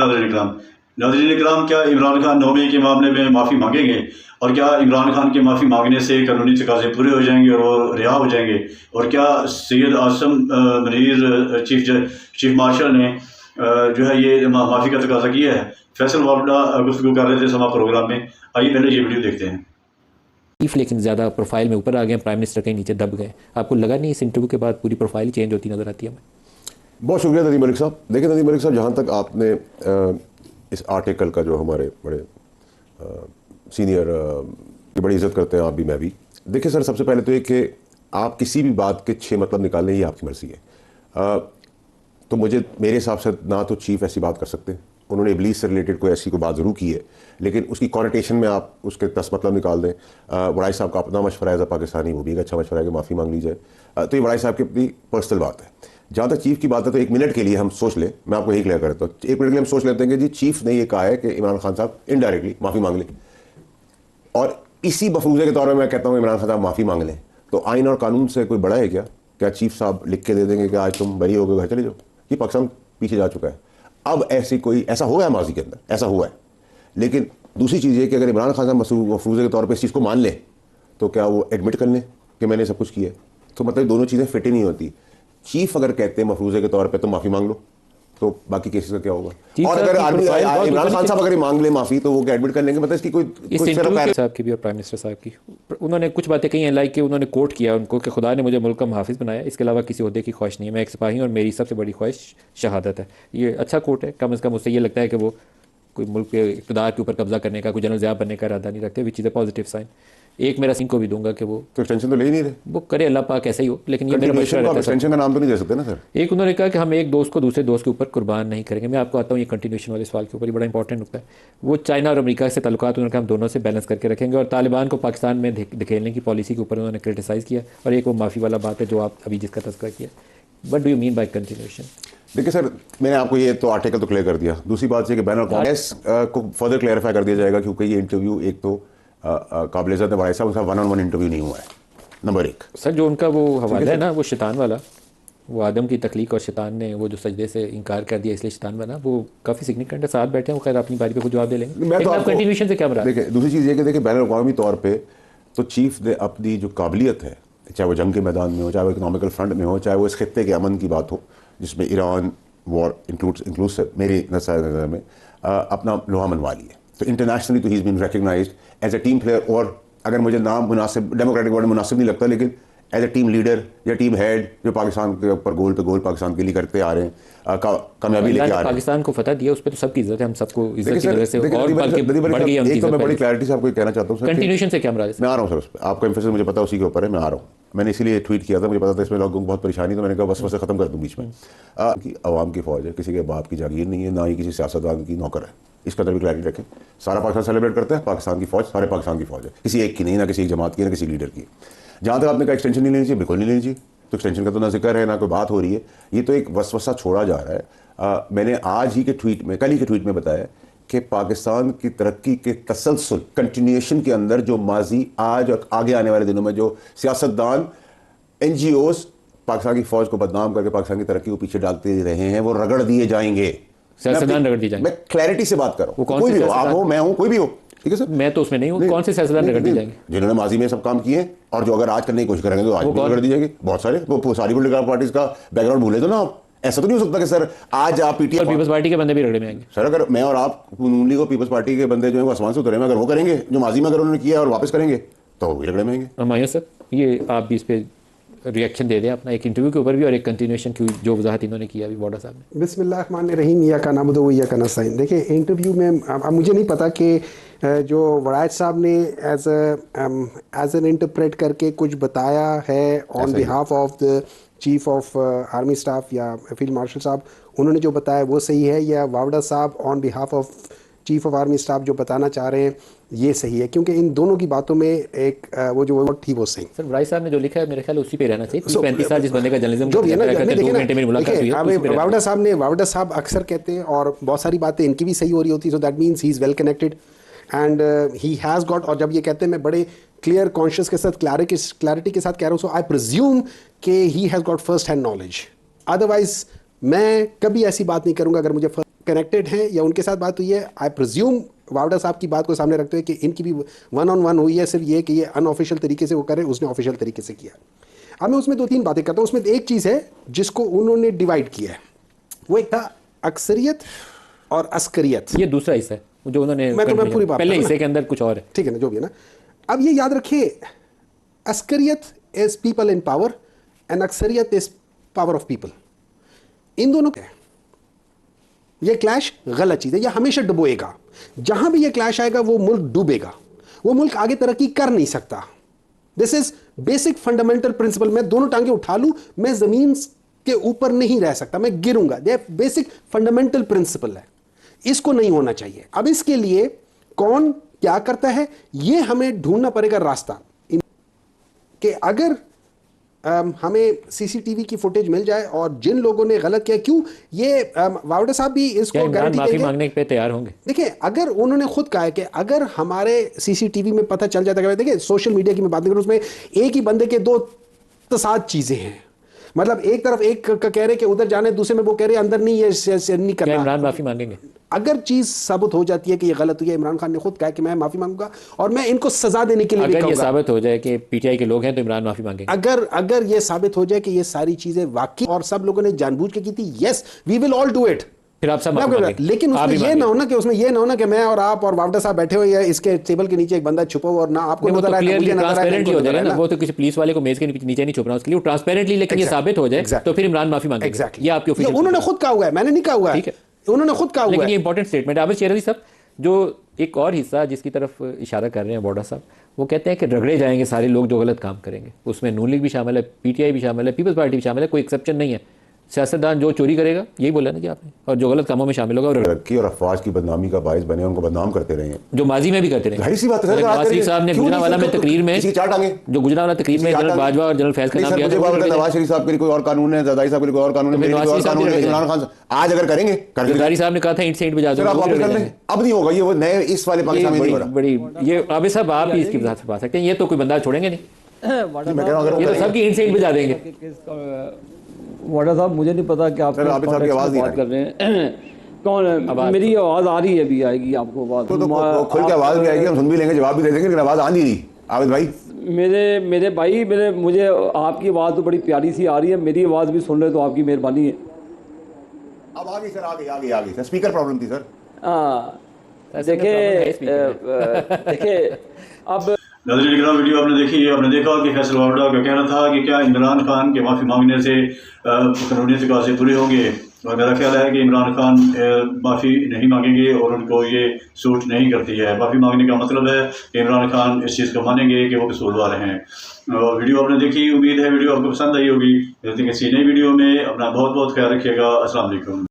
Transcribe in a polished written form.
नाज़रीन इकराम, क्या इमरान खान 9 मई के मामले में माफ़ी मांगेंगे? और क्या इमरान खान के माफ़ी मांगने से कानूनी तकाज़े पूरे हो जाएंगे और वो रिहा हो जाएंगे? और क्या सैयद आसम मनीर चीफ मार्शल ने जो है ये माफ़ी का तकाजा किया है? फैसल वावड़ा गुफ्तगू कर रहे थे समा प्रोग्राम में। आइए पहले ये वीडियो देखते हैं। लेकिन ज़्यादा प्रोफाइल में ऊपर आ गए, प्राइम मिनिस्टर के नीचे दब गए। आपको लगा नहीं इस इंटरव्यू के बाद पूरी प्रोफाइल चेंज होती नज़र आती है हमें? बहुत शुक्रिया नदीम मलिक साहब। देखिए नदीम मलिक साहब, जहाँ तक आपने इस आर्टिकल का जो हमारे बड़े सीनियर की बड़ी इज्जत करते हैं आप भी मैं भी, देखिए सर, सबसे पहले तो ये कि आप किसी भी बात के 6 मतलब निकालने ही आपकी मर्जी है। तो मेरे हिसाब से ना तो चीफ ऐसी बात कर सकते हैं, उन्होंने इबलीस से रिलेटेड कोई ऐसी कोई बात ज़रूर की है, लेकिन उसकी कॉन्टेशन में आप उसके 10 मतलब निकाल दें। वड़ाई साहब का अपना मशवरा एज अ पाकिस्तानी, वो भी एक अच्छा मशवरा है कि माफ़ी मांग ली जाए। तो ये वड़ाई साहब की अपनी पर्सनल बात है। जहाँ तक चीफ की बात है तो 1 मिनट के लिए हम सोच लें, मैं आपको यही क्लियर करता हूँ, 1 मिनट के लिए हम सोच लेते हैं कि जी चीफ ने ये कहा है कि इमरान खान साहब इनडायरेक्टली माफ़ी मांग लें, और इसी मफरूज़े के तौर पर मैं कहता हूँ इमरान खान साहब माफ़ी मांग लें, तो आइन और कानून से कोई बड़ा है क्या? क्या चीफ साहब लिख के दे देंगे कि आज तुम बरी हो गए, घर चले जाओ? ये पाकिस्तान पीछे जा चुका है। अब ऐसा हुआ है माजी के अंदर, ऐसा हुआ है। लेकिन दूसरी चीज़ ये कि अगर इमरान खान साहब मफरूज़े के तौर पर इस चीज़ को मान लें, तो क्या वो एडमिट कर लें कि मैंने सब कुछ किया है? तो मतलब दोनों चीज़ें फिट ही नहीं होती। चीफ अगर कहते हैं मफरूज़े के तौर पे तो माफ़ी मांग लो, तो बाकी केसेस का क्या होगा? और अगर इमरान खान साहब अगर मांग ले माफ़ी, तो वो क्या एडमिट कर लेंगे? मतलब इसकी कोई साहब की भी और प्राइम मिनिस्टर साहब की उन्होंने कुछ बातें कही हैं, लाइक कि उन्होंने कोट किया उनको कि खुदा ने मुझे मुल्क का मुहाफिज बनाया, इसके अलावा किसी ओहदे की ख्वाहिश नहीं है, मैं एक सिपाही हूँ और मेरी सबसे बड़ी ख्वाहिश शहादत है। ये अच्छा कोट है, कम अज़ कम उससे ये लगता है कि वो कोई मुल्क के इक़्तिदार के ऊपर कब्जा करने का, कोई जनरल ज़िया बनने का इरादा नहीं रखते, which is a positive sign. एक मेरा सिंह को भी दूंगा कि वो तो एक्सटेंशन तो ले ही नहीं रहे, वो करे, अल्लाह पाक ऐसा ही हो, लेकिन ये मेरा मशवरा रहता है। एक्सटेंशन का नाम तो नहीं दे सकते ना सर। एक उन्होंने कहा कि हम एक दोस्त को दूसरे दोस्त के ऊपर कुर्बान नहीं करेंगे। मैं आपको आता हूँ ये कंटिन्यूशन वाले सवाल के ऊपर, ये बड़ा इंपॉर्टेंट नुकता है। वो चाइना और अमेरिका से ताल्लुकात उन्होंने कहा हम दोनों से बैलेंस करके रखेंगे, और तालिबान को पाकिस्तान में धकेलने की पॉलिसी के ऊपर उन्होंने क्रिटिसाइज़ किया। और एक वो माफ़ी वाला बात है जो आप अभी जिसका तज़किरा किया। What do you mean by continuation? देखिए सर, मैंने आपको ये तो आर्टिकल तो क्लियर कर दिया। दूसरी बात ये कि बैन कांग्रेस को फर्दर क्लैरिफाई कर दिया जाएगा, क्योंकि ये इंटरव्यू एक तो काबिल इज़्ज़त है साहब, उनका 1-on-1 इंटरव्यू नहीं हुआ है, नंबर 1। सर जो उनका वो हवाला है ना, वो शैतान वाला, वो आदम की तख्लीक और शैतान ने वो जो सजदे से इनकार कर दिया इसलिए शैतान बना, वो काफ़ी सिग्निफिकेंट है। साथ बैठे हैं वो, खैर अपनी बारी पे खुद जवाब दे लेंगे। लेकिन आप कंटिन्यूशन से क्या मरा? देखिए दूसरी चीज़ ये कि देखिए बैन अवी तौर पर तो चीफ ने अपनी जो काबिलियत है, चाहे वो जंग के मैदान में हो, चाहे वो इकनॉमिकल फ्रंट में हो, चाहे वो इस खत्ते के अमन की बात हो जिसमें ईरान वॉर इंक्लूसिव मेरी नज़र में अपना लोहा मनवा लिया। तो इंटरनेशनली तो he is been recognised as a team player, और अगर मुझे नाम मुनासिब डेमोक्रेटिक वर्ड मुनासिब नहीं लगता, लेकिन एज अ टीम लीडर या टीम हेड जो पाकिस्तान के ऊपर गोल पे गोल पाकिस्तान के लिए करते आ रहे हैं, कामयाबी लेके आ रहे हैं। पाकिस्तान को फतह दिया, उस पर तो सबकी इज्जत है, हम सबको इज्जत की वजह से और बल्कि बढ़ गई। एक तो मैं बड़ी क्लैरिटी से आपको कहना चाहता हूँ, कंटिन्यूशन से क्या मरा? मैं आ रहा हूँ सर उस पर, आपका एम्फेसिस मुझे पता है उसी के ऊपर है, मैं आ रहा हूँ। मैंने इसीलिए ट्वीट किया था, मुझे पता था इसमें लोगों को बहुत परेशानी, तो मैंने कहा बस ख़त्म कर दूँ बीच में। कि अवाम की फ़ौज है, किसी के बाप की जागीर नहीं है, ना ही किसी सियासतदान की नौकर है। इसका अंदर भी क्लैरिटी रखें। सारा पाकिस्तान सेलिब्रेट करता है, पाकिस्तान की फ़ौज सारे पाकिस्तान की फ़ौज है, किसी एक की नहीं, ना किसी एक जमात की, ना किसी लीडर की। जहाँ तक आपने कहा एक्सटेंशन नहीं लेनी चाहिए, बिल्कुल नहीं लेनी चाहिए। तो एक्सटेंशन का तो ना जिक्र है ना कोई बात हो रही है, ये तो एक वसवसा छोड़ा जा रहा है। मैंने आज ही के ट्वीट में, कल ही के ट्वीट में बताया कि पाकिस्तान की तरक्की के तसलसल कंटिन्यूएशन के अंदर जो माजी, आज और आगे आने वाले दिनों में जो सियासतदान, NGOs पाकिस्तान की फ़ौज को बदनाम करके पाकिस्तान की तरक्की को पीछे डालते रहे हैं, वो रगड़ दिए जाएंगे। सियासतदान रगड़ दिए जाएंगे। मैं क्लैरिटी से बात कर रहा हूँ, कोई भी हो, आप हो, मैं हूँ, कोई भी हो, ठीक है सर। मैं तो उसमें नहीं हूँ। कौन से सियासतदान रगड़ दिए जाएंगे? जिन्होंने माजी में सब काम किए और जो अगर आज करने की कोशिश करेंगे तो आज भी रगड़ दी जाएगी। बहुत सारे, वो सारी पॉलिटिकल पार्टीज का बैकग्राउंड भूले तो ना आप। ऐसा तो नहीं हो सकता कि सर आज आप PTI पीपल्स पार्टी के बंदे भी रगड़े में आएंगे। सर अगर मैं और आप नून लीग और पीपल्स पार्टी के बंदे जो है वो आसमान से उतरे हैं, अगर वो करेंगे जो माजी में अगर उन्होंने किया और वापस करेंगे तो वो भी रगड़े में आएंगे। हमारे सर ये आप भी इस पर रिएक्शन दे दें अपना, एक इंटरव्यू के ऊपर भी और एक कंटिन्यूएशन की जो वजाहत इन्होंने किया अभी वाडा साहब ने। बिस्मिल्लाहिर्रहमानिर्रहीम, या का नाम दो या का नस्ताइन। देखिए इंटरव्यू में अब मुझे नहीं पता कि जो वड़ायत साहब ने एज एन इंटरप्रेट करके कुछ बताया है on behalf of the chief of army staff या फील्ड मार्शल साहब, उन्होंने जो बताया वो सही है, या वावड़ा साहब on behalf of chief of army staff जो बताना चाह रहे हैं ये सही है? क्योंकि इन दोनों की बातों में एक वो जो वर्ड थी वो सही। सर वड़ाई साहब ने जो लिखा है मेरे ख्याल उसी पे रहना चाहिए। 35 साल जिस बंदे का जर्नलिज्म जो भी है ना, 2 घंटे में मुलाकात हुई है। वावड़ा साहब अक्सर कहते हैं और बहुत सारी बातें इनकी भी सही हो रही होती है, so that means he is well connected and he has got. और जब ये कहते हैं मैं बड़े क्लियर कॉन्शियस के साथ क्लैरिटी के साथ कह रहा हूँ, सो आई प्रिज्यूम कि he has got first hand knowledge. Otherwise मैं कभी ऐसी बात नहीं करूँगा अगर मुझे कनेक्टेड हैं या उनके साथ बात हुई है? आई प्रिज्यूम वावड़ा साहब की बात को सामने रखते हुए कि इनकी भी 1-on-1 हुई है, सिर्फ ये कि ये अनऑफिशियल तरीके से वो करे, उसने ऑफिशियल तरीके से किया। अब मैं उसमें 2-3 बातें करता हूँ। उसमें एक चीज़ है जिसको उन्होंने डिवाइड किया है, वो एक था अक्सरियत और अस्करियत। ये दूसरा हिस्सा है जो उन्होंने, मैं पूरी बात पहले करूं हिस्से ना? के अंदर कुछ और है। ठीक है ना, जो भी है ना। अब ये याद रखिए, अस्करियत is people in power and अक्सरियत इज पावर ऑफ पीपल। इन दोनों के ये क्लैश गलत चीज़ है, यह हमेशा डुबोएगा। जहां भी ये क्लैश आएगा वो मुल्क डूबेगा, वो मुल्क आगे तरक्की कर नहीं सकता। This is basic fundamental principle. मैं दोनों टांगे उठा लूं, मैं जमीन के ऊपर नहीं रह सकता, मैं गिरूंगा। ये बेसिक फंडामेंटल प्रिंसिपल है, इसको नहीं होना चाहिए। अब इसके लिए कौन क्या करता है, ये हमें ढूंढना पड़ेगा रास्ता। कि अगर हमें सीसीटीवी की फुटेज मिल जाए और जिन लोगों ने गलत किया, क्यों ये वावड़ा साहब भी क्या इसको इमरान गारंटी माफी देंगे? मांगने पे तैयार होंगे? देखिए, अगर उन्होंने खुद कहा है कि अगर हमारे सीसीटीवी में पता चल जाता है, देखिए सोशल मीडिया की मैं बात नहीं करूं, उसमें एक ही बंदे के दो तसाद चीजें हैं। मतलब एक तरफ एक का कह रहे कि उधर जाने, दूसरे में वो कह रहे अंदर नहीं, ये नहीं क्या करना। इमरान माफी मांगेंगे? अगर चीज साबित हो जाती है कि ये गलत हुई है, इमरान खान ने खुद कहा कि मैं माफी मांगूंगा और मैं इनको सजा देने के लिए भी अगर ये कहूंगा। साबित हो जाए कि पीटीआई के लोग हैं तो इमरान माफी मांगेंगे? अगर ये साबित हो जाए कि ये सारी चीजें वाकई और सब लोगों ने जानबूझ के की थी, yes we will all do it. फिर आप सब माफी मांगेंगे? लेकिन आप उसमें भी ये मांगेंगे? ना होना कि मैं और आप और वावड़ा साहब बैठे हुए हैं, इसके टेबल के नीचे एक बंदा छुपा हुआ और ना आपको वो तो नजर आए, ना क्लियरली मुझे नजर आए, ना ट्रांसपेरेंटली इनको हो नजर जाएगा आए ना। ना। वो तो किसी पुलिस वाले को मेज के नीचे नहीं छुपना उसके लिए, वो ट्रांसपेरेंटली। लेकिन ये साबित हो जाए तो फिर इमरान माफी मांगेंगे। Exactly. ये आपकी ये ऑफिशियल, उन्होंने खुद कहा हुआ है, मैंने नहीं कहा हुआ है। ठीक है, उन्होंने खुद कहा हुआ लेकिन है। ये इंपॉर्टेंट स्टेटमेंट है। आबिद शेर अली साहब, जो एक और हिस्सा जिसकी तरफ इशारा कर रहे हैं बॉर्डर साहब, वो कहते हैं कि रगड़े जाएंगे सारे लोग जो गलत काम करेंगे। उसमें नून लीग भी शामिल है, पीटीआई भी शामिल है, पीपल्स पार्टी भी शामिल है, कोई एक्सेप्शन नहीं है। सियासतदान जो चोरी करेगा, यही बोला ना जी आपने, और जो गलत कामों में शामिल होगा और तरक्की और अफवाज की बदनामी का बायस बने, उनको बदनाम करते रहे हैं। जो माजी में भी करते रहे। जाहिर सी बात है सर, नवाज शरीफ साहब ने गुजरावाला में तकरीर में, किसी चार टांगे, जो गुजरावाला तकरीर में जनरल बाजवा और जनरल फैज का नाम लिया था, नवाज शरीफ साहब के लिए कोई और कानून है, जरदारी साहब के लिए कोई और कानून है, मेरे लिए कोई और कानून है, इमरान खान आज अगर करेंगे करके जरदारी साहब ने कहा था ईंट से ईंट बजा दो, आप वापस कर लें। अब नहीं होगा ये, वो नए इस वाले पाकिस्तान में नहीं हो रहा। बड़ी ये आबिद साहब आप ही इसकी वजह से बात सकते हैं। ये तो कोई बंदा छोड़ेंगे नहीं, मैं कह रहा हूं ये तो सबकी ईंट से ईंट बजा देंगे। वाडा साहब, मुझे नहीं पता कि आप सर, आबिद साहब की आवाज़ नहीं आ बात कर रहे हैं। कौन है? मेरी आवाज़ आ रही है, अभी आएगी आपको आवाज़। तो खुल के आवाज़ भी आएगी, हम सुन भी लेंगे, जवाब भी दे देंगे, लेकिन आवाज़ आ नहीं रही। आबिद भाई, मेरे भाई, मुझे आपकी आवाज़ तो बड़ी प्यारी सी आ रही है, मेरी आवाज़ भी सुन रहे तो आपकी मेहरबानी है। अब आ गई सर, आ गई सर, स्पीकर प्रॉब्लम थी सर। हाँ, देखिए अब नाज़रीन इकराम, वीडियो आपने देखी है। आपने देखा कि फैसल वावड़ा का कहना था कि क्या इमरान खान के माफ़ी मांगने से कानूनी तकाज़े पूरे होंगे, और मेरा ख्याल है कि इमरान खान माफ़ी नहीं मांगेंगे और उनको ये सूट नहीं करती है। माफ़ी मांगने का मतलब है कि इमरान खान इस चीज़ को मानेंगे कि वो कसूरवार हैं। वीडियो आपने देखी, उम्मीद है वीडियो आपको पसंद आई होगी। मिलते हैं किसी नई वीडियो में। अपना बहुत बहुत ख्याल रखिएगा। अस्सलाम वालेकुम।